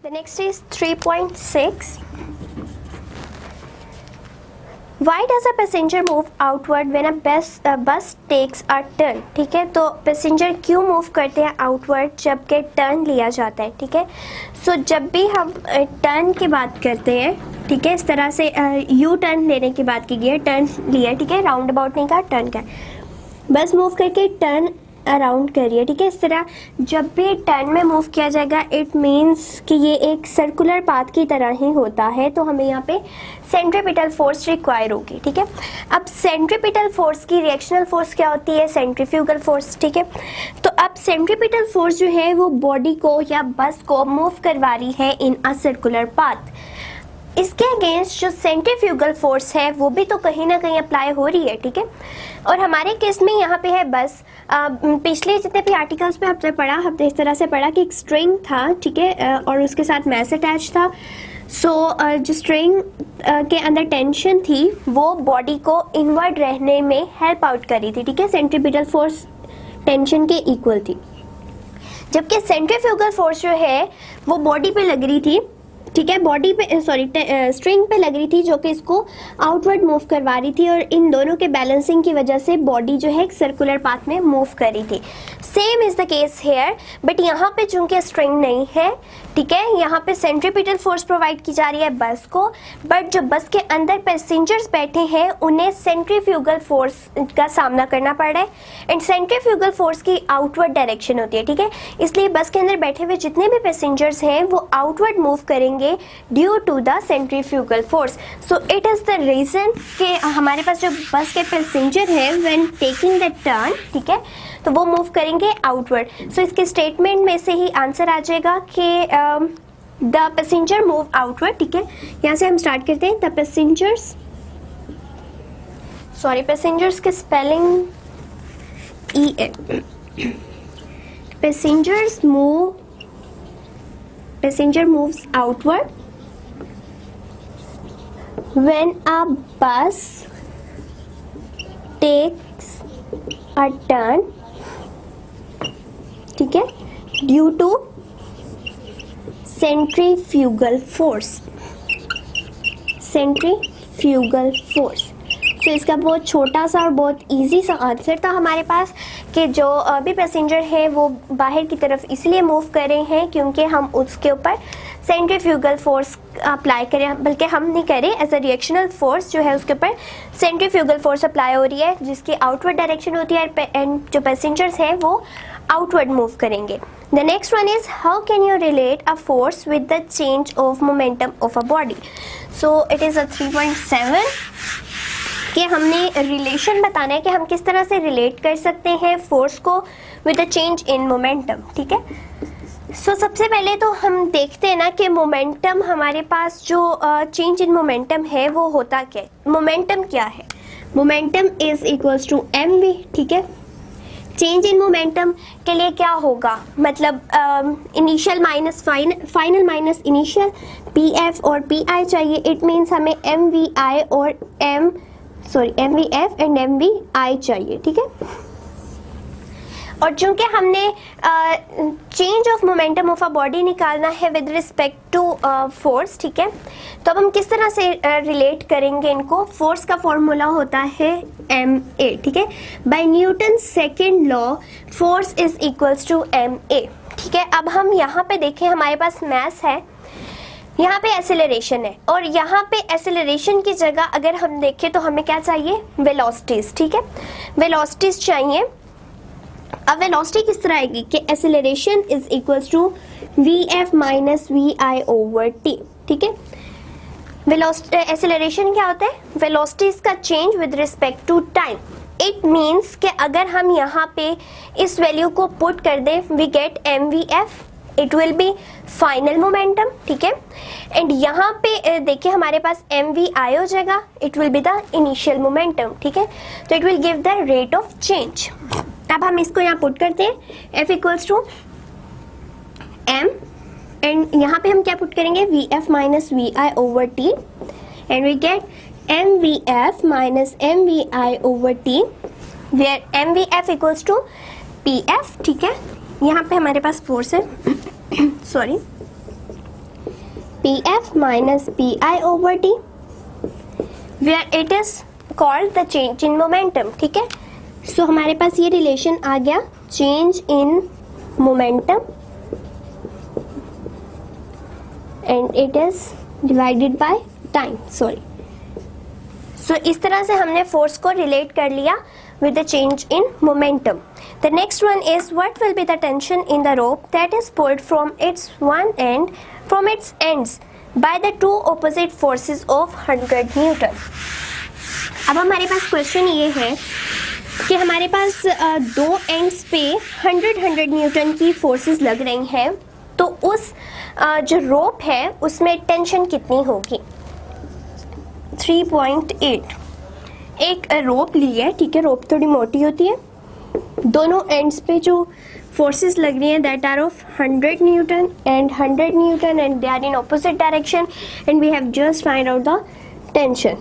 The next is 3.6. Why does a passenger move outward when a bus takes a turn? ठीक है, तो passenger क्यों move करते हैं आउटवर्ड जब के टर्न लिया जाता है? ठीक है, सो जब भी हम टर्न की बात करते हैं, ठीक है, इस तरह से यू टर्न लेने की बात की गई है, टर्न लिया, ठीक है, राउंड अबाउट नहीं कहा, टर्न का बस मूव करके टर्न अराउंड करिए, ठीक है। इस तरह जब भी टर्न में मूव किया जाएगा इट मीन्स कि ये एक सर्कुलर पाथ की तरह ही होता है, तो हमें यहाँ पे सेंट्रीपिटल फोर्स रिक्वायर होगी, ठीक है। अब सेंट्रीपिटल फोर्स की रिएक्शनल फोर्स क्या होती है? सेंट्रीफ्यूगल फोर्स, ठीक है। तो अब सेंट्रीपिटल फोर्स जो है वो बॉडी को या बस को मूव करवा रही है इन अ सर्कुलर पाथ। इसके अगेंस्ट जो सेंट्रीफ्यूगल फोर्स है वो भी तो कहीं ना कहीं अप्लाई हो रही है, ठीक है। और हमारे केस में यहाँ पे है बस, पिछले जितने भी आर्टिकल्स में हमने पढ़ा, हमने इस तरह से पढ़ा कि एक स्ट्रिंग था, ठीक है, और उसके साथ मैस अटैच था। सो जो स्ट्रिंग के अंदर टेंशन थी वो बॉडी को इनवर्ड रहने में हेल्प आउट कर रही थी, ठीक है। सेंट्रीपिटल फोर्स टेंशन के इक्वल थी, जबकि सेंट्रीफ्यूगल फोर्स जो है वो बॉडी पे लग रही थी, ठीक है, बॉडी पे स्ट्रिंग पे लग रही थी जो कि इसको आउटवर्ड मूव करवा रही थी, और इन दोनों के बैलेंसिंग की वजह से बॉडी जो है एक सर्कुलर पाथ में मूव कर रही थी। Same is the case hair, but यहाँ पे चूंकि स्ट्रिंग नहीं है, ठीक है, यहाँ पे सेंट्रीपिटल फोर्स प्रोवाइड की जा रही है बस को, बट जो बस के अंदर पैसेंजर्स बैठे हैं उन्हें सेंट्रीफ्यूगल फोर्स का सामना करना पड़ रहा है, एंड सेंट्रीफ्यूगल फोर्स की आउटवर्ड डायरेक्शन होती है, ठीक है। इसलिए बस के अंदर बैठे हुए जितने भी पैसेंजर्स हैं वो आउटवर्ड मूव करेंगे due to the centrifugal force. So it is the reason कि हमारे पास जो बस के पैसेंजर हैं व्हेन टेकिंग द टर्न, ठीक है, तो वो मूव करेंगे आउटवर्ड। सो इसके स्टेटमेंट में से ही आंसर आ जाएगा कि द पैसेंजर मूव आउटवर्ड, ठीक है। यहाँ से हम स्टार्ट करते हैं। द पैसेंजर्स, सॉरी, पैसेंजर्स के spelling passengers move, passenger moves outward when a bus takes a turn, ठीक है, due to centrifugal force, centrifugal force। तो इसका बहुत छोटा सा और बहुत इजी सा आंसर था हमारे पास कि जो भी पैसेंजर है वो बाहर की तरफ इसलिए मूव कर रहे हैं क्योंकि हम उसके ऊपर सेंट्रीफ्यूगल फोर्स अप्लाई करें, बल्कि हम नहीं करें, एज अ रिएक्शनल फोर्स जो है उसके ऊपर सेंट्रीफ्यूगल फोर्स अप्लाई हो रही है जिसकी आउटवर्ड डायरेक्शन होती है, एंड जो पैसेंजर्स हैं वो आउटवर्ड मूव करेंगे। The next one is how can you relate a force with the change of momentum of a body. So it is a 3.7 कि हमने रिलेशन बताना है कि हम किस तरह से रिलेट कर सकते हैं फोर्स को with a change in momentum, ठीक है। सो सबसे पहले तो हम देखते हैं ना कि मोमेंटम, हमारे पास जो चेंज इन मोमेंटम है वो होता क्या है। मोमेंटम क्या है? Momentum is equals to mv, ठीक है। चेंज इन मोमेंटम के लिए क्या होगा, मतलब initial minus final minus initial, pf और pi चाहिए। इट मीन्स हमें mvi और mvf एंड mvi चाहिए, ठीक है। और चूंकि हमने change of momentum of a body निकालना है विद रिस्पेक्ट टू फोर्स, ठीक है, तो अब हम किस तरह से रिलेट करेंगे इनको। फोर्स का फॉर्मूला होता है ma, ठीक है। By Newton second law force is equals to ma, ठीक है। अब हम यहाँ पे देखें, हमारे पास मास है, यहाँ पे एक्सेलरेशन है, और यहाँ पे एक्सेलरेशन की जगह अगर हम देखें तो हमें क्या चाहिए? वेलोसिटीज, ठीक है, वेलोसिटीज चाहिए। अब वेलोसिटी किस तरह आएगी कि acceleration is equals to vf minus vi over t, ठीक है। वेलोसिटी, एक्सेलरेशन क्या होता है? वेलोसिटीज का change with respect to time. It means कि अगर हम यहाँ पे इस वैल्यू को पुट कर दें, we get mvf, it will be final momentum, ठीक है। एंड यहाँ पे देखिए हमारे पास mvi हो जाएगा, it will be the initial momentum, ठीक है। तो it will give the rate of change. अब हम इसको यहाँ पुट करते हैं, f equals to m, and यहाँ पे हम क्या पुट करेंगे? vf minus vi over t, and we get mvf minus mvi over t, where mvf equals to pf, ठीक है। यहाँ पे हमारे पास फोर्स है, sorry, pf minus pi over t, where it is called the change in momentum. ठीक है, सो हमारे पास ये रिलेशन आ गया, change in momentum and it is divided by time. So इस तरह से हमने फोर्स को रिलेट कर लिया with the change in momentum. The next one is, what will be the tension in the rope that is pulled from its ends by the two opposite forces of 100 Newton. अब हमारे पास question ये है कि हमारे पास दो ends पे 100 Newton की forces लग रही हैं, तो उस जो रोप है उसमें टेंशन कितनी होगी. 3.8 एक रोप ली है, ठीक है, रोप थोड़ी मोटी होती है, दोनों एंड्स पे जो फोर्सेस लग रही हैं that are of 100 newton and 100 newton and they are in opposite direction and we have just find out the tension.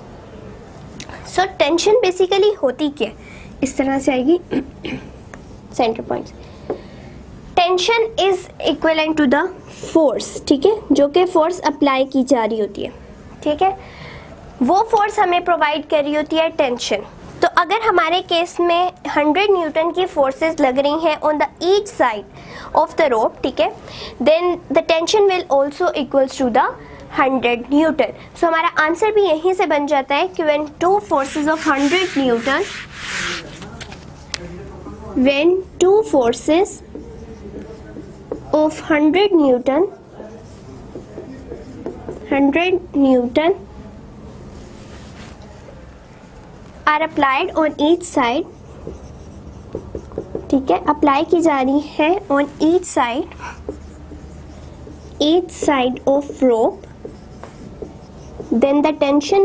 So tension basically होती क्या, इस तरह से आएगी centre points. Tension is equivalent to the force, ठीक है, जो कि फोर्स अप्लाई की जा रही होती है. ठीक है, वो फोर्स हमें प्रोवाइड कर रही होती है टेंशन. तो अगर हमारे केस में 100 न्यूटन की फोर्सेस लग रही हैं on the each side of the rope, ठीक है, then the tension will also equals to the 100 newton. So हमारा आंसर भी यहीं से बन जाता है कि when two forces of 100 newton, when two forces of 100 newton are applied on each side, ठीक है, अप्लाई की जा रही है on each side of rope, then the tension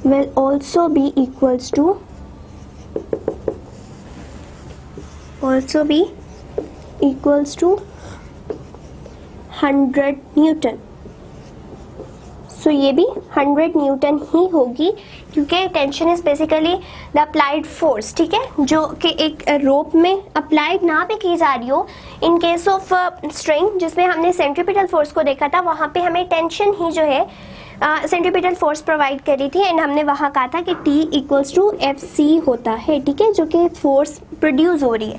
will also be equals to 100 newton. So ये भी 100 newton ही होगी, क्योंकि tension is basically the applied force, ठीक है, जो कि एक रोप में अप्लाइड ना भी की जा रही हो. इन केस ऑफ स्ट्रिंग जिसमें हमने सेंट्रीपिटल फोर्स को देखा था, वहाँ पे हमें टेंशन ही जो है सेंट्रीपिटल फोर्स प्रोवाइड करी थी एंड हमने वहाँ कहा था कि T इक्वल्स टू FC होता है, ठीक है, जो कि फोर्स प्रोड्यूस हो रही है.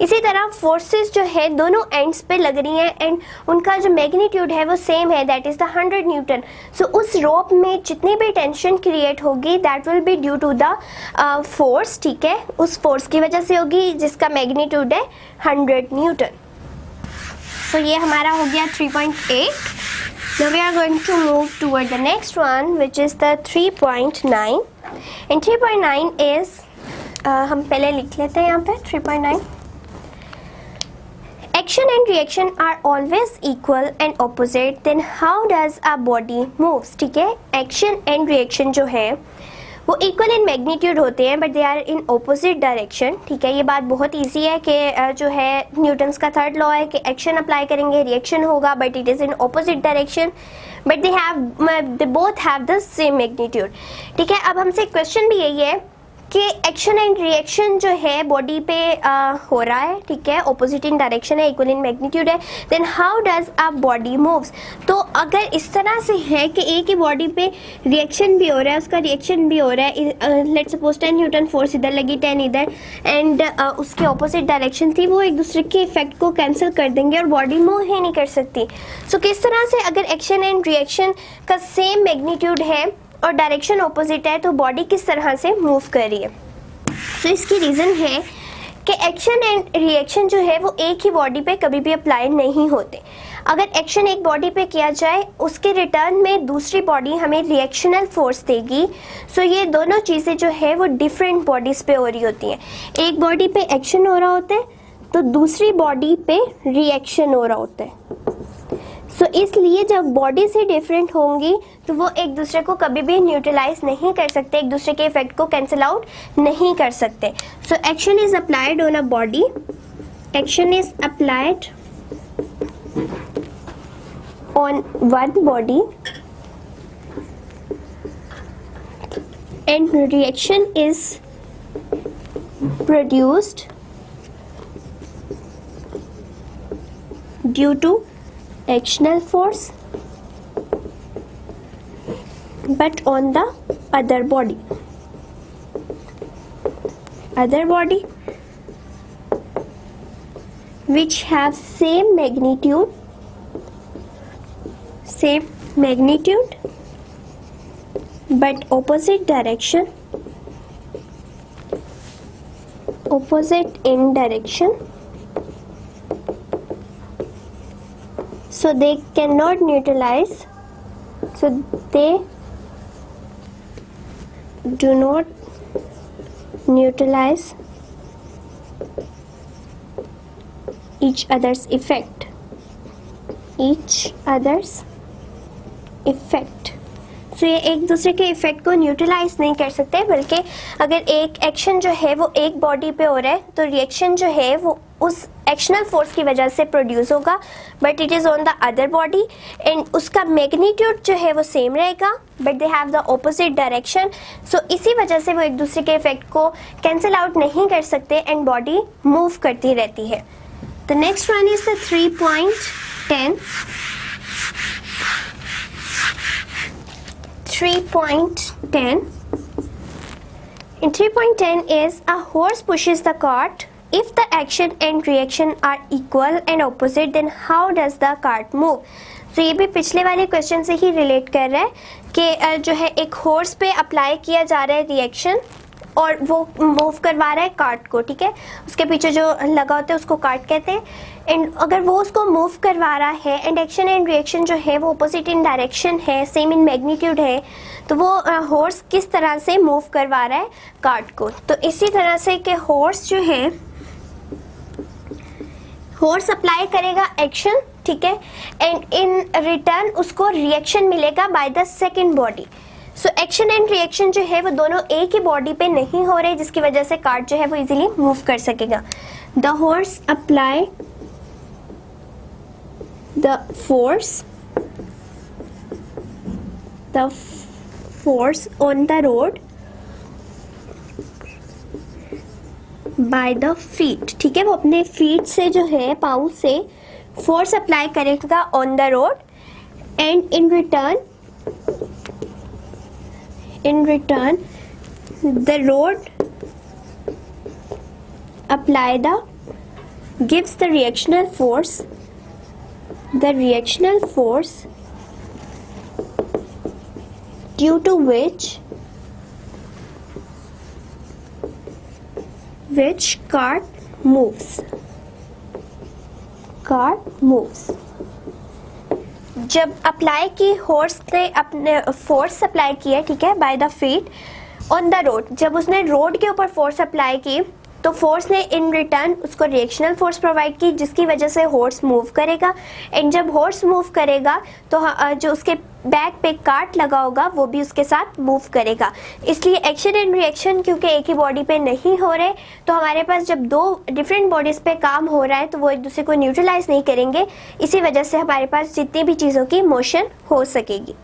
इसी तरह फोर्सेस जो है दोनों एंड्स पे लग रही हैं एंड उनका जो मैग्नीट्यूड है वो सेम है, that is the 100 newton. So उस रोप में जितनी भी टेंशन क्रिएट होगी that will be due to the force, ठीक है, उस फोर्स की वजह से होगी जिसका मैग्नीट्यूड है 100 न्यूटन. सो ये हमारा हो गया 3.8. Now we are going to move toward the next one, which is the 3.9. And 3.9 is हम पहले लिख लेते हैं यहाँ पे 3.9. Action and reaction are always equal and opposite. Then how does a body moves? ठीक है, action and reaction जो है वो इक्वल इन मैग्नीट्यूड होते हैं but they are in opposite direction. ठीक है, ये बात बहुत इजी है कि जो है न्यूटन्स का थर्ड लॉ है कि एक्शन अप्लाई करेंगे रिएक्शन होगा, but it is in opposite direction, but they both have the same magnitude. ठीक है, अब हमसे क्वेश्चन भी यही है कि एक्शन एंड रिएक्शन जो है बॉडी पे हो रहा है, ठीक है, ऑपोजिट इन डायरेक्शन है, इक्वल इन मैग्नीट्यूड है, then how does a body moves. तो अगर इस तरह से है कि एक ही बॉडी पे रिएक्शन भी हो रहा है, उसका रिएक्शन भी हो रहा है, लेट्स सपोज 10 न्यूटन फोर्स इधर लगी 10 इधर एंड उसके ऑपोजिट डायरेक्शन थी, वो एक दूसरे के इफेक्ट को कैंसिल कर देंगे और बॉडी मूव ही नहीं कर सकती. सो किस तरह से अगर एक्शन एंड रिएक्शन का सेम मैग्नीट्यूड है और डायरेक्शन ऑपोजिट है तो बॉडी किस तरह से मूव कर रही है. सो इसकी रीज़न है कि एक्शन एंड रिएक्शन जो है वो एक ही बॉडी पे कभी भी अप्लाई नहीं होते. अगर एक्शन एक बॉडी पे किया जाए उसके रिटर्न में दूसरी बॉडी हमें रिएक्शनल फोर्स देगी. सो ये दोनों चीज़ें जो है वो डिफरेंट बॉडीज़ पे हो रही होती हैं. एक बॉडी पे एक्शन हो रहा होता है तो दूसरी बॉडी पे रिएक्शन हो रहा होता है. सो इसलिए जब बॉडीज ही डिफरेंट होंगी तो वो एक दूसरे को कभी भी न्यूट्रलाइज नहीं कर सकते, एक दूसरे के इफेक्ट को कैंसिल आउट नहीं कर सकते. So action is applied on a body, action is applied on one body and reaction is produced due to actional force but on the other body which have same magnitude but opposite in direction, so they cannot neutralize, so they do not neutralize each other's effect. So ये एक दूसरे के effect को neutralise नहीं कर सकते, बल्कि अगर एक एक्शन जो है वो एक बॉडी पे हो रहा है तो रिएक्शन जो है वो उस एक्शनल फोर्स की वजह से प्रोड्यूस होगा, but it is on the other body and उसका मैग्नीट्यूड जो है वो सेम रहेगा, but they have the opposite direction. So इसी वजह से वो एक दूसरे के इफेक्ट को कैंसिल आउट नहीं कर सकते एंड बॉडी मूव करती रहती है. The next one is the 3.10. 3.10. In 3.10 is a horse pushes the cart. If the action and reaction are equal and opposite, then how does the cart move? So ये भी पिछले वाले question से ही relate कर रहा है कि जो है एक हॉर्स पे अप्लाई किया जा रहा है रिएक्शन और वो मूव करवा रहा है कार्ट को, ठीक है, उसके पीछे जो लगा होता है उसको कार्ट कहते हैं. एंड अगर वो उसको मूव करवा रहा है एंड एक्शन एंड रिएक्शन जो है वो अपोजिट इन डायरेक्शन है, सेम इन मैग्नीट्यूड है, तो वो हॉर्स किस तरह से मूव करवा रहा है कार्ट को. तो इसी तरह से कि हॉर्स जो है, हॉर्स अप्लाई करेगा एक्शन, ठीक है, एंड इन रिटर्न उसको रिएक्शन मिलेगा by the second body. So action and reaction जो है वो दोनों एक ही बॉडी पे नहीं हो रहे, जिसकी वजह से कार्ट जो है वो इजीली मूव कर सकेगा. The horse apply the force on the road by the feet, ठीक है, वो अपने फीट से जो है, पाँव से फोर्स अप्लाई करेगा on the road and in return the road gives the reactional force due to which cart moves. जब अप्लाई की हॉर्स ने अपने फोर्स अप्लाई किया, ठीक है, by the feet on the road, जब उसने रोड के ऊपर फोर्स अप्लाई की तो फोर्स ने इन रिटर्न उसको रिएक्शनल फोर्स प्रोवाइड की, जिसकी वजह से हॉर्स मूव करेगा. एंड जब हॉर्स मूव करेगा तो जो उसके बैक पे कार्ट लगा होगा वो भी उसके साथ मूव करेगा. इसलिए एक्शन एंड रिएक्शन क्योंकि एक ही बॉडी पे नहीं हो रहे, तो हमारे पास जब दो डिफरेंट बॉडीज़ पे काम हो रहा है तो वो एक दूसरे को न्यूट्रलाइज नहीं करेंगे. इसी वजह से हमारे पास जितनी भी चीज़ों की मोशन हो सकेगी.